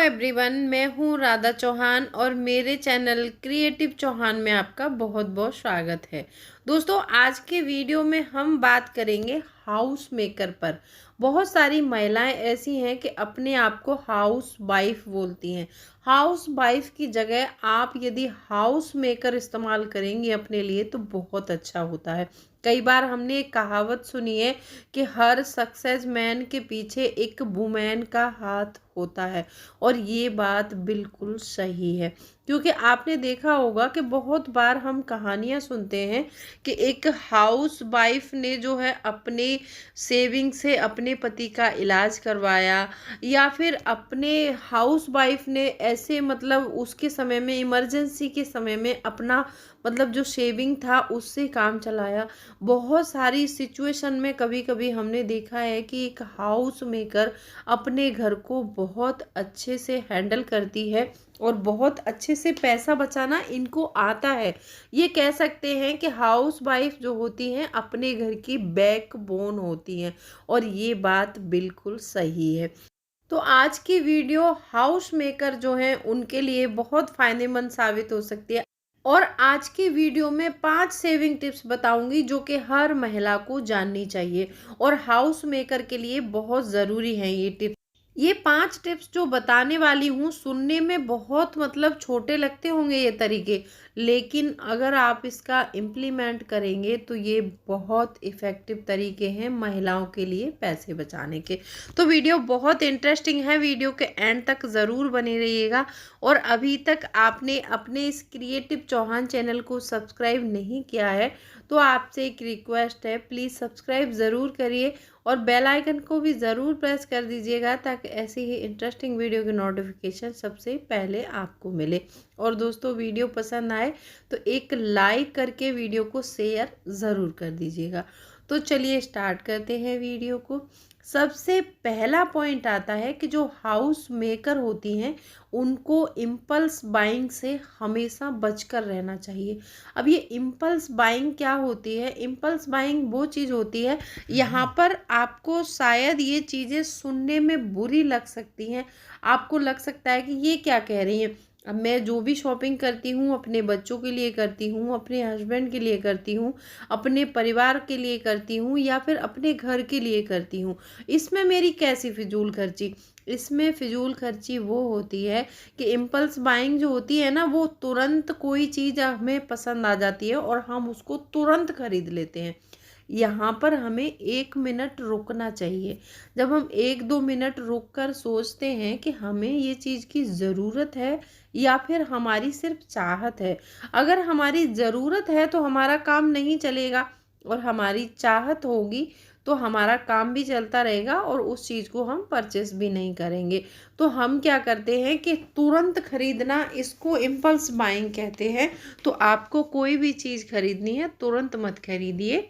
Everyone, मैं हूँ राधा चौहान और मेरे चैनल क्रिएटिव चौहान में आपका बहुत बहुत स्वागत है। दोस्तों, आज के वीडियो में हम बात करेंगे हाउस मेकर पर। बहुत सारी महिलाएं ऐसी हैं कि अपने आप को हाउस वाइफ बोलती हैं। हाउस वाइफ की जगह आप यदि हाउस मेकर इस्तेमाल करेंगे अपने लिए तो बहुत अच्छा होता है। कई बार हमने एक कहावत सुनी है कि हर सक्सेस मैन के पीछे एक वुमेन का हाथ होता है, और ये बात बिल्कुल सही है। क्योंकि आपने देखा होगा कि बहुत बार हम कहानियां सुनते हैं कि एक हाउस वाइफ ने जो है अपने सेविंग से अपने पति का इलाज करवाया, या फिर अपने हाउस वाइफ ने ऐसे मतलब उसके समय में इमरजेंसी के समय में अपना मतलब जो सेविंग था उससे काम चलाया। बहुत सारी सिचुएशन में कभी कभी हमने देखा है कि एक हाउस मेकर अपने घर को बहुत अच्छे से हैंडल करती है और बहुत अच्छे से पैसा बचाना इनको आता है। ये कह सकते हैं कि हाउस वाइफ जो होती हैं अपने घर की बैकबोन होती हैं, और ये बात बिल्कुल सही है। तो आज की वीडियो हाउस मेकर जो हैं उनके लिए बहुत फायदेमंद साबित हो सकती है। और आज की वीडियो में 5 सेविंग टिप्स बताऊंगी जो कि हर महिला को जाननी चाहिए और हाउस मेकर के लिए बहुत ज़रूरी है ये टिप्स। ये 5 टिप्स जो बताने वाली हूँ सुनने में बहुत मतलब छोटे लगते होंगे ये तरीके, लेकिन अगर आप इसका इम्प्लीमेंट करेंगे तो ये बहुत इफ़ेक्टिव तरीके हैं महिलाओं के लिए पैसे बचाने के। तो वीडियो बहुत इंटरेस्टिंग है, वीडियो के एंड तक ज़रूर बने रहिएगा। और अभी तक आपने अपने इस क्रिएटिव चौहान चैनल को सब्सक्राइब नहीं किया है तो आपसे एक रिक्वेस्ट है, प्लीज़ सब्सक्राइब ज़रूर करिए और बेल आइकन को भी ज़रूर प्रेस कर दीजिएगा ताकि ऐसी ही इंटरेस्टिंग वीडियो की नोटिफिकेशन सबसे पहले आपको मिले। और दोस्तों, वीडियो पसंद आए तो एक लाइक करके वीडियो को शेयर ज़रूर कर दीजिएगा। तो चलिए स्टार्ट करते हैं वीडियो को। सबसे पहला पॉइंट आता है कि जो हाउस मेकर होती हैं उनको इम्पल्स बाइंग से हमेशा बचकर रहना चाहिए। अब ये इम्पल्स बाइंग क्या होती है? इम्पल्स बाइंग वो चीज़ होती है, यहाँ पर आपको शायद ये चीज़ें सुनने में बुरी लग सकती हैं। आपको लग सकता है कि ये क्या कह रही हैं। अब मैं जो भी शॉपिंग करती हूँ अपने बच्चों के लिए करती हूँ, अपने हस्बैंड के लिए करती हूँ, अपने परिवार के लिए करती हूँ, या फिर अपने घर के लिए करती हूँ, इसमें मेरी कैसी फिजूल खर्ची? इसमें फिजूल खर्ची वो होती है कि इम्पल्स बाइंग जो होती है ना, वो तुरंत कोई चीज़ हमें पसंद आ जाती है और हम उसको तुरंत खरीद लेते हैं। यहाँ पर हमें 1 मिनट रुकना चाहिए। जब हम 1-2 मिनट रुक कर सोचते हैं कि हमें ये चीज़ की ज़रूरत है या फिर हमारी सिर्फ चाहत है। अगर हमारी ज़रूरत है तो हमारा काम नहीं चलेगा, और हमारी चाहत होगी तो हमारा काम भी चलता रहेगा और उस चीज़ को हम परचेस भी नहीं करेंगे। तो हम क्या करते हैं कि तुरंत खरीदना, इसको इम्पल्स बाइंग कहते हैं। तो आपको कोई भी चीज़ खरीदनी है तुरंत मत खरीदिए,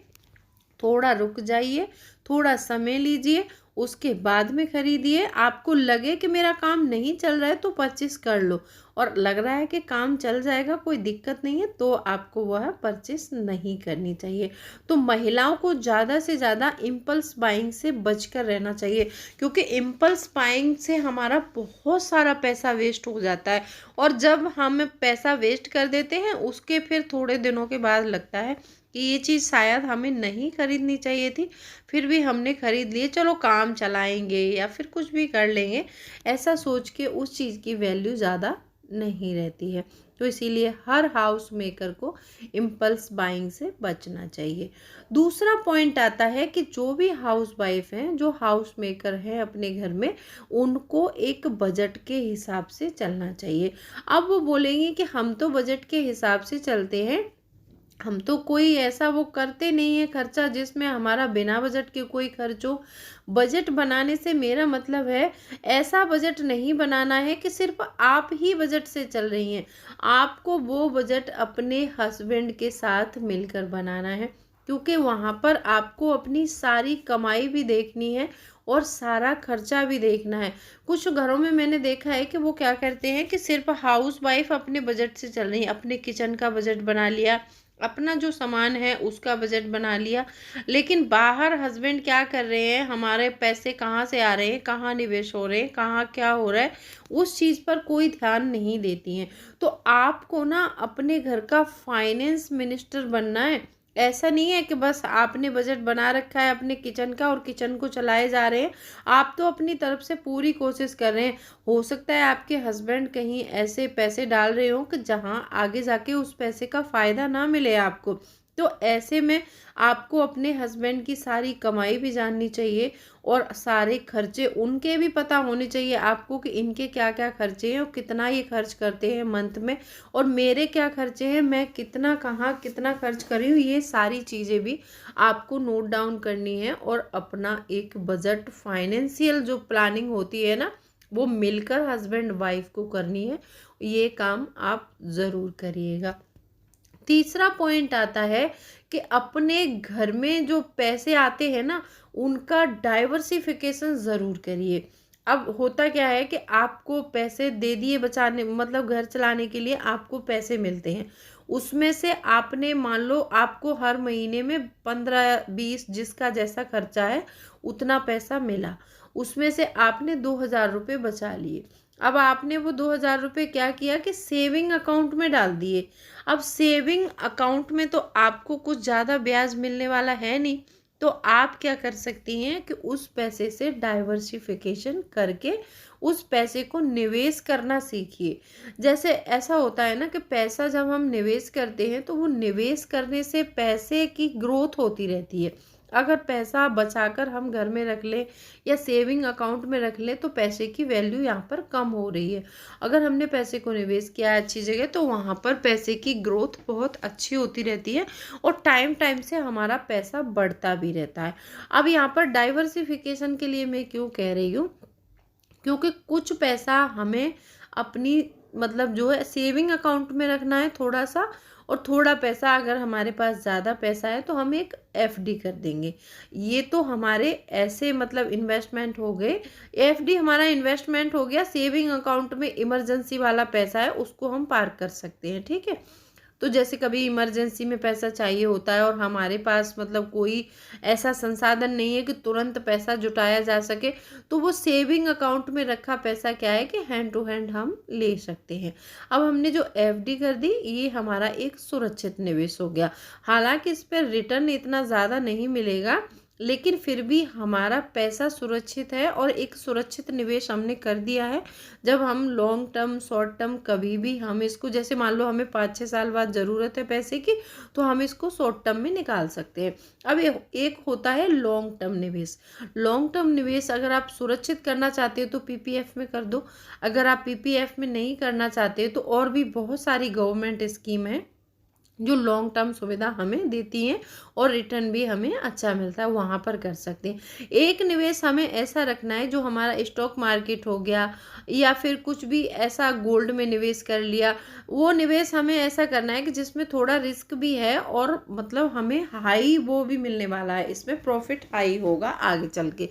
थोड़ा रुक जाइए, थोड़ा समय लीजिए, उसके बाद में खरीदिए। आपको लगे कि मेरा काम नहीं चल रहा है तो परचेस कर लो, और लग रहा है कि काम चल जाएगा, कोई दिक्कत नहीं है, तो आपको वह परचेस नहीं करनी चाहिए। तो महिलाओं को ज़्यादा से ज़्यादा इम्पल्स बाइंग से बचकर रहना चाहिए, क्योंकि इम्पल्स बाइंग से हमारा बहुत सारा पैसा वेस्ट हो जाता है। और जब हम पैसा वेस्ट कर देते हैं उसके फिर थोड़े दिनों के बाद लगता है कि ये चीज़ शायद हमें नहीं खरीदनी चाहिए थी, फिर भी हमने खरीद लिए, चलो काम चलाएंगे या फिर कुछ भी कर लेंगे, ऐसा सोच के उस चीज़ की वैल्यू ज़्यादा नहीं रहती है। तो इसीलिए हर हाउस मेकर को इम्पल्स बाइंग से बचना चाहिए। दूसरा पॉइंट आता है कि जो भी हाउस वाइफ हैं, जो हाउस मेकर हैं अपने घर में, उनको एक बजट के हिसाब से चलना चाहिए। अब वो बोलेंगे कि हम तो बजट के हिसाब से चलते हैं, हम तो कोई ऐसा वो करते नहीं है खर्चा जिसमें हमारा बिना बजट के कोई खर्च हो। बजट बनाने से मेरा मतलब है ऐसा बजट नहीं बनाना है कि सिर्फ आप ही बजट से चल रही हैं। आपको वो बजट अपने हस्बैंड के साथ मिलकर बनाना है, क्योंकि वहाँ पर आपको अपनी सारी कमाई भी देखनी है और सारा खर्चा भी देखना है। कुछ घरों में मैंने देखा है कि वो क्या करते हैं कि सिर्फ हाउस वाइफ अपने बजट से चल रही है, अपने किचन का बजट बना लिया, अपना जो सामान है उसका बजट बना लिया। लेकिन बाहर हस्बैंड क्या कर रहे हैं, हमारे पैसे कहाँ से आ रहे हैं, कहाँ निवेश हो रहे हैं, कहाँ क्या हो रहा है, उस चीज़ पर कोई ध्यान नहीं देती हैं। तो आपको ना अपने घर का फाइनेंस मिनिस्टर बनना है। ऐसा नहीं है कि बस आपने बजट बना रखा है अपने किचन का और किचन को चलाए जा रहे हैं। आप तो अपनी तरफ से पूरी कोशिश कर रहे हैं। हो सकता है आपके हस्बैंड कहीं ऐसे पैसे डाल रहे हो कि जहाँ आगे जाके उस पैसे का फ़ायदा ना मिले आपको। तो ऐसे में आपको अपने हस्बैंड की सारी कमाई भी जाननी चाहिए और सारे खर्चे उनके भी पता होने चाहिए आपको कि इनके क्या क्या खर्चे हैं और कितना ये खर्च करते हैं मंथ में, और मेरे क्या खर्चे हैं, मैं कितना कहाँ कितना खर्च कर रही हूँ, ये सारी चीज़ें भी आपको नोट डाउन करनी है। और अपना एक बजट फाइनेंशियल जो प्लानिंग होती है ना, वो मिलकर हस्बैंड वाइफ को करनी है। ये काम आप ज़रूर करिएगा। तीसरा पॉइंट आता है कि अपने घर में जो पैसे आते हैं ना, उनका डाइवर्सिफिकेशन ज़रूर करिए। अब होता क्या है कि आपको पैसे दे दिए बचाने, मतलब घर चलाने के लिए आपको पैसे मिलते हैं, उसमें से आपने मान लो आपको हर महीने में 15-20 जिसका जैसा खर्चा है उतना पैसा मिला, उसमें से आपने 2,000 रुपये बचा लिए। अब आपने वो 2,000 रुपये क्या किया कि सेविंग अकाउंट में डाल दिए। अब सेविंग अकाउंट में तो आपको कुछ ज़्यादा ब्याज मिलने वाला है नहीं, तो आप क्या कर सकती हैं कि उस पैसे से डाइवर्सिफिकेशन करके उस पैसे को निवेश करना सीखिए। जैसे ऐसा होता है ना कि पैसा जब हम निवेश करते हैं तो वो निवेश करने से पैसे की ग्रोथ होती रहती है। अगर पैसा बचाकर हम घर में रख लें या सेविंग अकाउंट में रख लें तो पैसे की वैल्यू यहाँ पर कम हो रही है। अगर हमने पैसे को निवेश किया है अच्छी जगह तो वहाँ पर पैसे की ग्रोथ बहुत अच्छी होती रहती है और टाइम टाइम से हमारा पैसा बढ़ता भी रहता है। अब यहाँ पर डाइवर्सिफिकेशन के लिए मैं क्यों कह रही हूँ, क्योंकि कुछ पैसा हमें अपनी मतलब जो है सेविंग अकाउंट में रखना है थोड़ा सा, और थोड़ा पैसा अगर हमारे पास ज़्यादा पैसा है तो हम एक एफडी कर देंगे। ये तो हमारे ऐसे मतलब इन्वेस्टमेंट हो गए। एफडी हमारा इन्वेस्टमेंट हो गया, सेविंग अकाउंट में इमरजेंसी वाला पैसा है उसको हम पार्क कर सकते हैं, ठीक है। तो जैसे कभी इमरजेंसी में पैसा चाहिए होता है और हमारे पास मतलब कोई ऐसा संसाधन नहीं है कि तुरंत पैसा जुटाया जा सके, तो वो सेविंग अकाउंट में रखा पैसा क्या है कि हैंड टू हैंड हम ले सकते हैं। अब हमने जो एफडी कर दी ये हमारा एक सुरक्षित निवेश हो गया। हालांकि इस पर रिटर्न इतना ज़्यादा नहीं मिलेगा, लेकिन फिर भी हमारा पैसा सुरक्षित है और एक सुरक्षित निवेश हमने कर दिया है। जब हम लॉन्ग टर्म शॉर्ट टर्म कभी भी हम इसको, जैसे मान लो हमें 5-6 साल बाद ज़रूरत है पैसे की, तो हम इसको शॉर्ट टर्म में निकाल सकते हैं। अब एक होता है लॉन्ग टर्म निवेश। लॉन्ग टर्म निवेश अगर आप सुरक्षित करना चाहते हो तो पीपीएफ में कर दो। अगर आप पीपीएफ में नहीं करना चाहते तो और भी बहुत सारी गवर्नमेंट स्कीम है जो लॉन्ग टर्म सुविधा हमें देती हैं और रिटर्न भी हमें अच्छा मिलता है, वहाँ पर कर सकते हैं। एक निवेश हमें ऐसा रखना है जो हमारा स्टॉक मार्केट हो गया या फिर कुछ भी ऐसा गोल्ड में निवेश कर लिया, वो निवेश हमें ऐसा करना है कि जिसमें थोड़ा रिस्क भी है और मतलब हमें हाई वो भी मिलने वाला है, इसमें प्रॉफिट हाई होगा आगे चल के।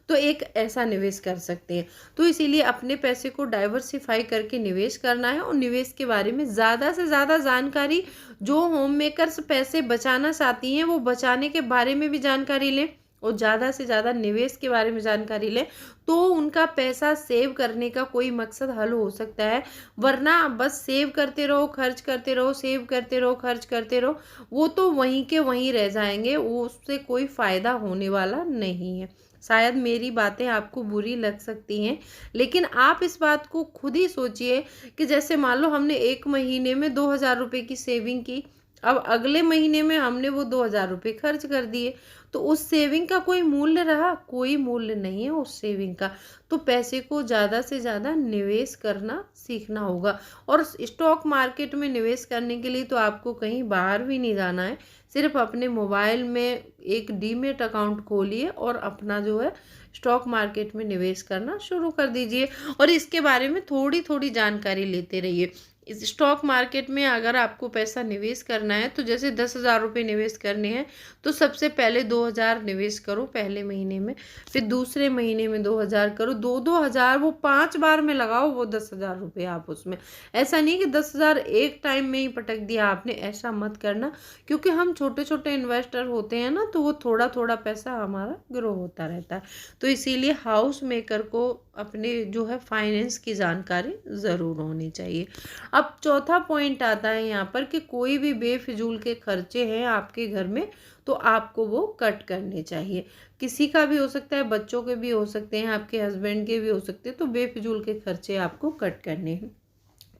तो एक ऐसा निवेश कर सकते हैं। तो इसीलिए अपने पैसे को डाइवर्सिफाई करके निवेश करना है और निवेश के बारे में ज़्यादा से ज़्यादा जानकारी, जो होम मेकर्स पैसे बचाना चाहती हैं वो बचाने के बारे में भी जानकारी लें और ज़्यादा से ज़्यादा निवेश के बारे में जानकारी लें, तो उनका पैसा सेव करने का कोई मकसद हल हो सकता है। वरना बस सेव करते रहो, खर्च करते रहो, सेव करते रहो, खर्च करते रहो, वो तो वहीं के वहीं रह जाएंगे, वो उससे कोई फ़ायदा होने वाला नहीं है। शायद मेरी बातें आपको बुरी लग सकती हैं, लेकिन आप इस बात को खुद ही सोचिए कि जैसे मान लो हमने एक महीने में 2,000 रुपये की सेविंग की, अब अगले महीने में हमने वो 2,000 रुपये खर्च कर दिए, तो उस सेविंग का कोई मूल्य रहा? कोई मूल्य नहीं है उस सेविंग का। तो पैसे को ज़्यादा से ज़्यादा निवेश करना सीखना होगा। और स्टॉक मार्केट में निवेश करने के लिए तो आपको कहीं बाहर भी नहीं जाना है, सिर्फ अपने मोबाइल में एक डीमेट अकाउंट खोलिए और अपना जो है स्टॉक मार्केट में निवेश करना शुरू कर दीजिए और इसके बारे में थोड़ी थोड़ी जानकारी लेते रहिए। इस स्टॉक मार्केट में अगर आपको पैसा निवेश करना है तो जैसे 10,000 रुपये निवेश करने हैं तो सबसे पहले 2,000 निवेश करो पहले महीने में, फिर दूसरे महीने में 2,000 करो, 2-2 हज़ार वो 5 बार में लगाओ वो 10,000 रुपये आप उसमें। ऐसा नहीं कि 10,000 एक टाइम में ही पटक दिया आपने, ऐसा मत करना, क्योंकि हम छोटे छोटे इन्वेस्टर होते हैं ना, तो वो थोड़ा थोड़ा पैसा हमारा ग्रो होता रहता है। तो इसीलिए हाउस मेकर को अपने जो है फाइनेंस की जानकारी ज़रूर होनी चाहिए। अब चौथा पॉइंट आता है यहाँ पर कि कोई भी बेफिजूल के खर्चे हैं आपके घर में तो आपको वो कट करने चाहिए। किसी का भी हो सकता है, बच्चों के भी हो सकते हैं, आपके हस्बैंड के भी हो सकते हैं, तो बेफिजूल के खर्चे आपको कट करने हैं।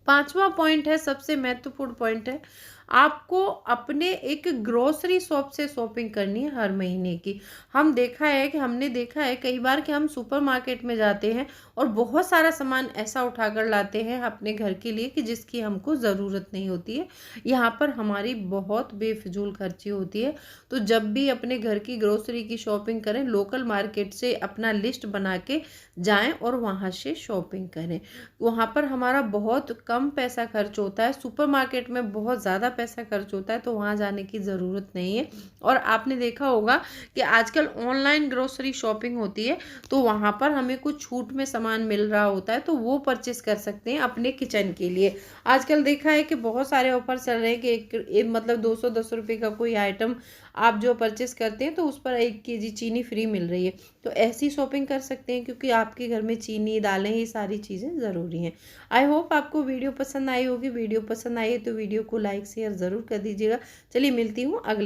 पांचवा पॉइंट है, सबसे महत्वपूर्ण पॉइंट है, आपको अपने एक ग्रोसरी शॉप से शॉपिंग करनी है हर महीने की। हमने देखा है कई बार कि हम सुपरमार्केट में जाते हैं और बहुत सारा सामान ऐसा उठाकर लाते हैं अपने घर के लिए कि जिसकी हमको ज़रूरत नहीं होती है। यहाँ पर हमारी बहुत बेफिजूल खर्ची होती है। तो जब भी अपने घर की ग्रोसरी की शॉपिंग करें, लोकल मार्केट से अपना लिस्ट बना के जाएं और वहाँ से शॉपिंग करें। वहाँ पर हमारा बहुत कम पैसा खर्च होता है, सुपरमार्केट में बहुत ज़्यादा पैसा खर्च होता है, तो वहाँ जाने की ज़रूरत नहीं है। और आपने देखा होगा कि आजकल ऑनलाइन ग्रोसरी शॉपिंग होती है, तो वहाँ पर हमें कुछ छूट में सामान मिल रहा होता है, तो वो परचेस कर सकते हैं अपने किचन के लिए। आजकल देखा है कि बहुत सारे ऑफर चल रहे हैं कि एक मतलब 210 रुपये का कोई आइटम आप जो परचेस करते हैं तो उस पर 1 केजी चीनी फ्री मिल रही है। तो ऐसी शॉपिंग कर सकते हैं, क्योंकि आपके घर में चीनी, दालें, ये सारी चीज़ें ज़रूरी हैं। आई होप आपको वीडियो पसंद आई होगी। वीडियो पसंद आई है तो वीडियो को लाइक शेयर ज़रूर कर दीजिएगा। चलिए मिलती हूँ अगले